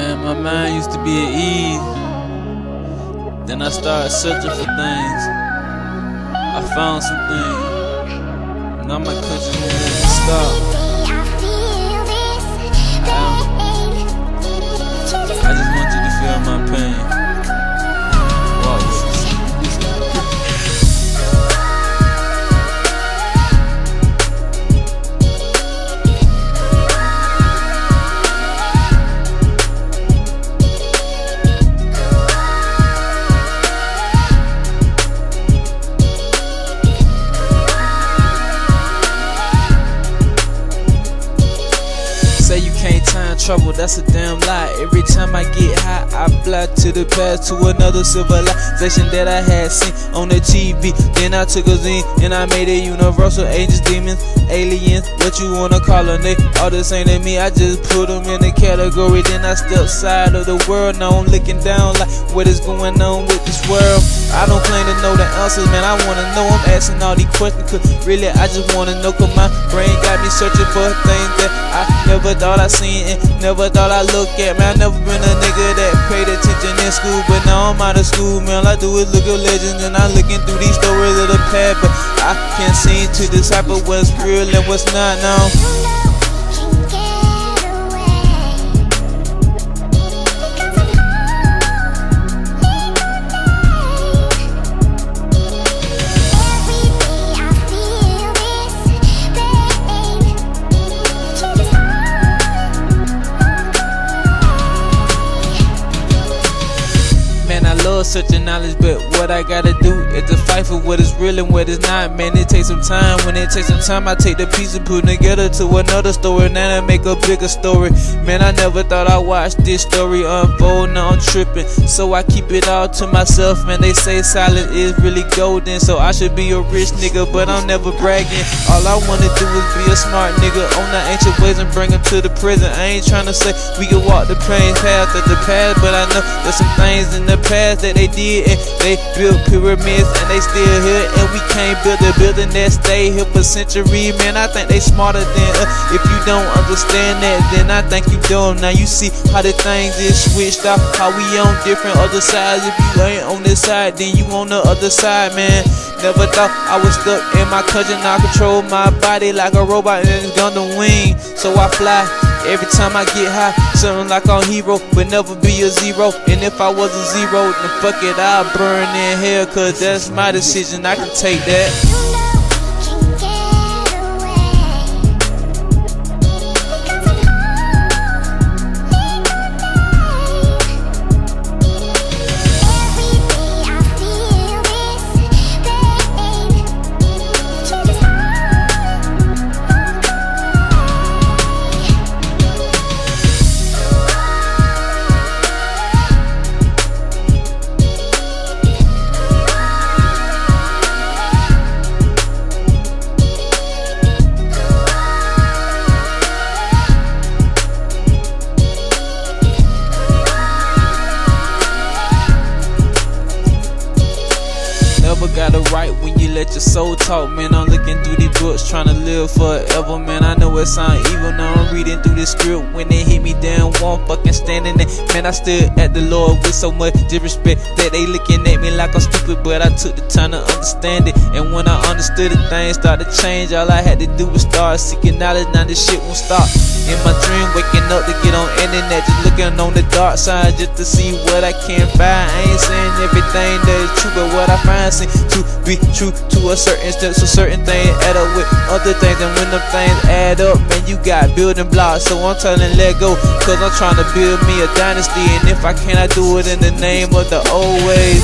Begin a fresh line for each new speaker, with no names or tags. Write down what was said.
Man, my mind used to be at ease. Then I started searching for things. I found some things. Now my country won't let me stop. I just want you to feel my pain. Wow. Say you can't time trouble, that's a damn lie. Every time I get high, I fly to the past, to another civilization that I had seen on the TV. Then I took a zine and I made it universal. Angels, demons, aliens, what you wanna call them, they all the same to me. I just put them in a category. Then I step side of the world. Now I'm looking down like what is going on with this world. I don't claim to know the answers, man, I wanna know. I'm asking all these questions, cause really I just wanna know. Cause my brain got me searching for things that I never thought I seen and never thought I look at. Man, I never been a nigga that paid attention in school, but now I'm out of school, man. All I do is look at legends and I'm looking through these stories of the past, but I can't seem to decipher what's real and what's not now. Love searching knowledge, but what I gotta do is to fight for what is real and what is not. Man, it takes some time. When it takes some time, I take the piece and put together to another story. Now I make a bigger story. Man, I never thought I'd watch this story unfold. Now I'm tripping, so I keep it all to myself. Man, they say silence is really golden, so I should be a rich nigga, but I'm never bragging. All I wanna do is be a smart nigga on the ancient ways and bring them to the present. I ain't trying to say we can walk the plain path of the past, but I know there's some things in the past that they did, and they built pyramids and they still here, and we can't build a building that stay here for centuries. Man, I think they smarter than us. If you don't understand that, then I think you dumb. Now you see how the things is switched up, how we on different other sides. If you ain't on this side, then you on the other side, man. Never thought I was stuck in my country. Now I control my body like a robot and it's gonna wing, so I fly. Every time I get high, something like I'm hero, but never be a zero. And if I was a zero, then fuck it, I'll burn in hell, cause that's my decision, I can take that. Never got it right when you let your soul talk, man. I'm looking through these books trying to live forever, man. I know it sound evil, now I'm reading through this script. When they hit me down, one fucking standing there. Man, I stood at the Lord with so much disrespect that they looking at me like I'm stupid, but I took the time to understand it. And when I understood it, things started to change. All I had to do was start seeking knowledge. Now this shit won't stop. In my dream, waking up to get on internet, just looking on the dark side just to see what I can find. I ain't saying everything that is true, but what I find seems to be true to a certain extent. So certain things add up with other things, and when them things add up, man, you got building blocks. So I'm telling let go, cause I'm trying to build me a dynasty, and if I can, I do it in the name of the old ways.